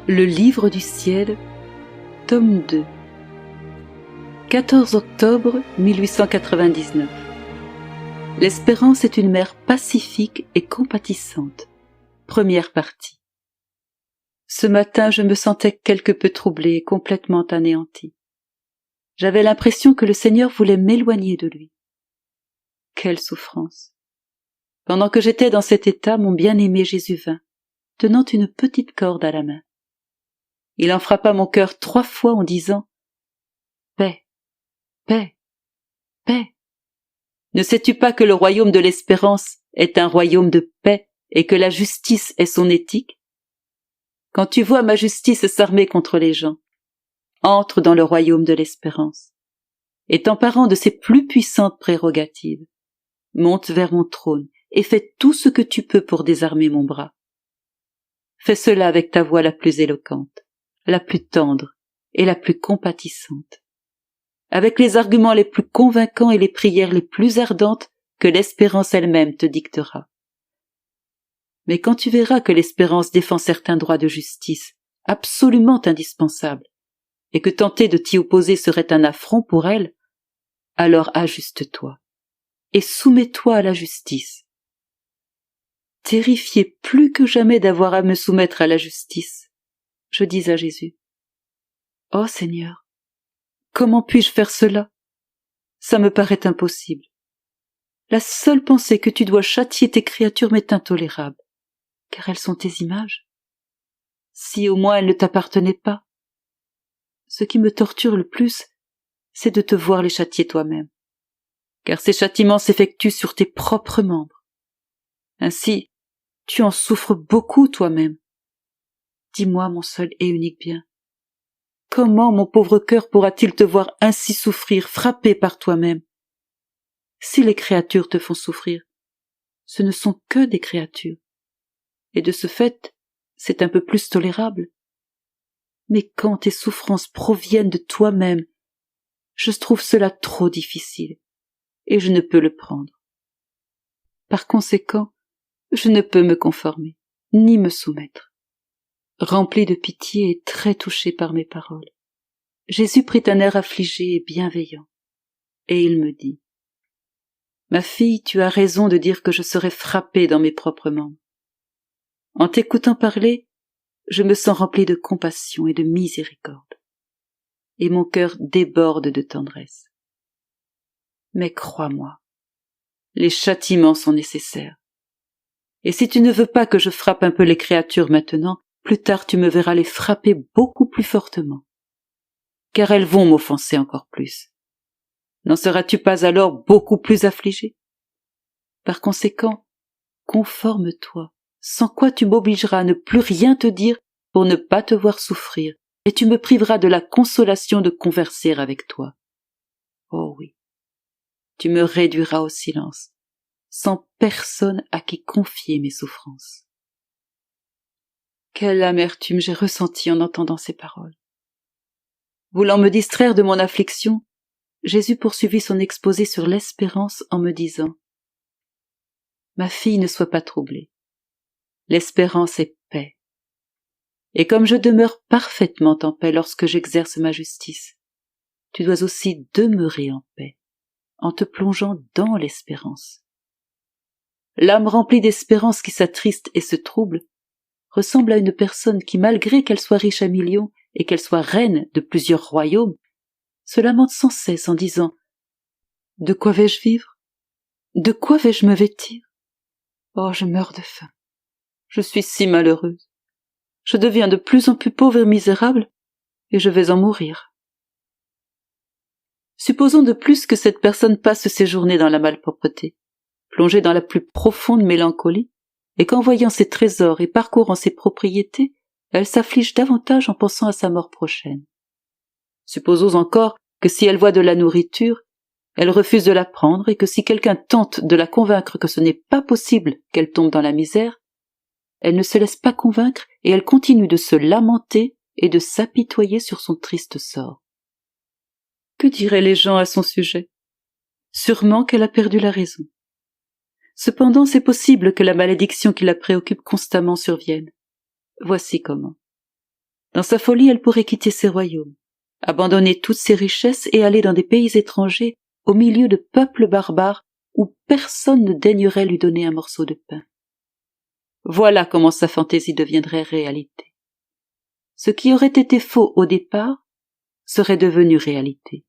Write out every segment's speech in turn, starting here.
Le livre du ciel, tome 2. 14 octobre 1899. L'espérance est une mère pacifique et compatissante. Première partie. Ce matin, je me sentais quelque peu troublée et complètement anéantie. J'avais l'impression que le Seigneur voulait m'éloigner de lui. Quelle souffrance! Pendant que j'étais dans cet état, mon bien-aimé Jésus vint, tenant une petite corde à la main. Il en frappa mon cœur 3 fois en disant « Paix, paix, paix ». Ne sais-tu pas que le royaume de l'espérance est un royaume de paix et que la justice est son éthique? Quand tu vois ma justice s'armer contre les gens, entre dans le royaume de l'espérance et t'emparant de ses plus puissantes prérogatives, monte vers mon trône et fais tout ce que tu peux pour désarmer mon bras. Fais cela avec ta voix la plus éloquente, la plus tendre et la plus compatissante, avec les arguments les plus convaincants et les prières les plus ardentes que l'espérance elle-même te dictera. Mais quand tu verras que l'espérance défend certains droits de justice absolument indispensables, et que tenter de t'y opposer serait un affront pour elle, alors ajuste-toi et soumets-toi à la justice. Terrifié plus que jamais d'avoir à me soumettre à la justice, je dis à Jésus, « Oh Seigneur, comment puis-je faire cela? Ça me paraît impossible. La seule pensée que tu dois châtier tes créatures m'est intolérable, car elles sont tes images. Si au moins elles ne t'appartenaient pas. Ce qui me torture le plus, c'est de te voir les châtier toi-même, car ces châtiments s'effectuent sur tes propres membres. Ainsi, tu en souffres beaucoup toi-même. Dis-moi, mon seul et unique bien, comment mon pauvre cœur pourra-t-il te voir ainsi souffrir, frappé par toi-même? Si les créatures te font souffrir, ce ne sont que des créatures, et de ce fait, c'est un peu plus tolérable. Mais quand tes souffrances proviennent de toi-même, je trouve cela trop difficile, et je ne peux le prendre. Par conséquent, je ne peux me conformer, ni me soumettre. Rempli de pitié et très touché par mes paroles, Jésus prit un air affligé et bienveillant, et il me dit, « Ma fille, tu as raison de dire que je serai frappé dans mes propres membres. En t'écoutant parler, je me sens rempli de compassion et de miséricorde, et mon cœur déborde de tendresse. Mais crois-moi, les châtiments sont nécessaires. Et si tu ne veux pas que je frappe un peu les créatures maintenant, plus tard tu me verras les frapper beaucoup plus fortement, car elles vont m'offenser encore plus. N'en seras-tu pas alors beaucoup plus affligé? Par conséquent, conforme-toi, sans quoi tu m'obligeras à ne plus rien te dire pour ne pas te voir souffrir, et tu me priveras de la consolation de converser avec toi. Oh oui, tu me réduiras au silence, sans personne à qui confier mes souffrances. » Quelle amertume j'ai ressentie en entendant ces paroles. Voulant me distraire de mon affliction, Jésus poursuivit son exposé sur l'espérance en me disant « Ma fille, ne sois pas troublée. L'espérance est paix. Et comme je demeure parfaitement en paix lorsque j'exerce ma justice, tu dois aussi demeurer en paix, en te plongeant dans l'espérance. L'âme remplie d'espérance qui s'attriste et se trouble ressemble à une personne qui, malgré qu'elle soit riche à millions et qu'elle soit reine de plusieurs royaumes, se lamente sans cesse en disant « De quoi vais-je vivre? De quoi vais-je me vêtir? Oh, je meurs de faim. Je suis si malheureuse. Je deviens de plus en plus pauvre et misérable, et je vais en mourir. » Supposons de plus que cette personne passe ses journées dans la malpropreté, plongée dans la plus profonde mélancolie, et qu'en voyant ses trésors et parcourant ses propriétés, elle s'afflige davantage en pensant à sa mort prochaine. Supposons encore que si elle voit de la nourriture, elle refuse de la prendre et que si quelqu'un tente de la convaincre que ce n'est pas possible qu'elle tombe dans la misère, elle ne se laisse pas convaincre et elle continue de se lamenter et de s'apitoyer sur son triste sort. Que diraient les gens à son sujet? Sûrement qu'elle a perdu la raison. Cependant, c'est possible que la malédiction qui la préoccupe constamment survienne. Voici comment. Dans sa folie, elle pourrait quitter ses royaumes, abandonner toutes ses richesses et aller dans des pays étrangers, au milieu de peuples barbares où personne ne daignerait lui donner un morceau de pain. Voilà comment sa fantaisie deviendrait réalité. Ce qui aurait été faux au départ serait devenu réalité.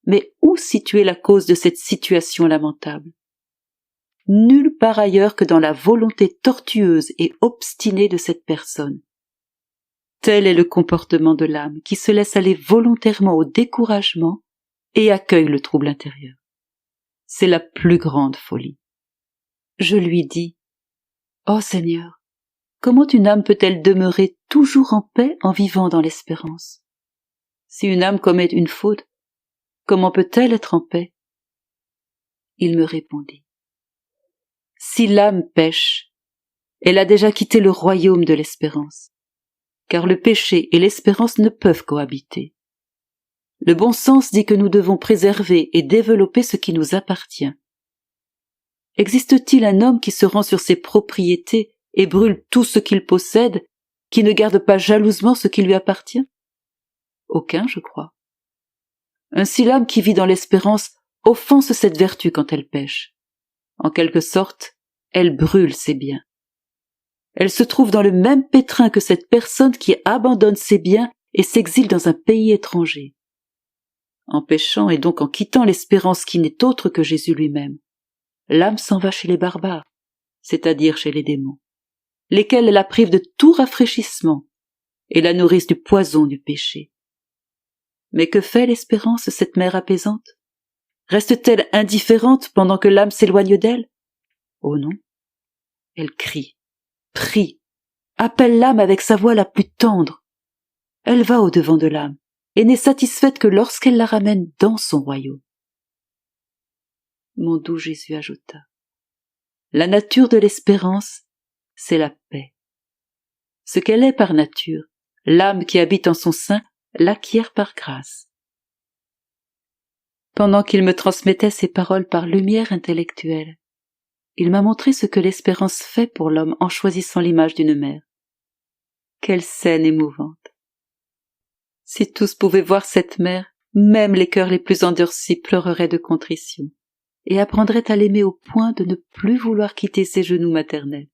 Mais où situer la cause de cette situation lamentable? Nulle part ailleurs que dans la volonté tortueuse et obstinée de cette personne. Tel est le comportement de l'âme qui se laisse aller volontairement au découragement et accueille le trouble intérieur. C'est la plus grande folie. Je lui dis, « Oh Seigneur, comment une âme peut-elle demeurer toujours en paix en vivant dans l'espérance? Si une âme commet une faute, comment peut-elle être en paix? » Il me répondit, « Si l'âme pêche, elle a déjà quitté le royaume de l'espérance, car le péché et l'espérance ne peuvent cohabiter. Le bon sens dit que nous devons préserver et développer ce qui nous appartient. Existe-t-il un homme qui se rend sur ses propriétés et brûle tout ce qu'il possède, qui ne garde pas jalousement ce qui lui appartient? Aucun, je crois. Ainsi l'âme qui vit dans l'espérance offense cette vertu quand elle pêche. En quelque sorte, elle brûle ses biens. Elle se trouve dans le même pétrin que cette personne qui abandonne ses biens et s'exile dans un pays étranger. En péchant et donc en quittant l'espérance qui n'est autre que Jésus lui-même, l'âme s'en va chez les barbares, c'est-à-dire chez les démons, lesquels la privent de tout rafraîchissement et la nourrissent du poison du péché. Mais que fait l'espérance, cette mère apaisante? Reste-t-elle indifférente pendant que l'âme s'éloigne d'elle? Oh non. Elle crie, prie, appelle l'âme avec sa voix la plus tendre. Elle va au-devant de l'âme et n'est satisfaite que lorsqu'elle la ramène dans son royaume. Mon doux Jésus ajouta, la nature de l'espérance, c'est la paix. Ce qu'elle est par nature, l'âme qui habite en son sein l'acquiert par grâce. Pendant qu'il me transmettait ces paroles par lumière intellectuelle, il m'a montré ce que l'espérance fait pour l'homme en choisissant l'image d'une mère. Quelle scène émouvante! Si tous pouvaient voir cette mère, même les cœurs les plus endurcis pleureraient de contrition et apprendraient à l'aimer au point de ne plus vouloir quitter ses genoux maternels.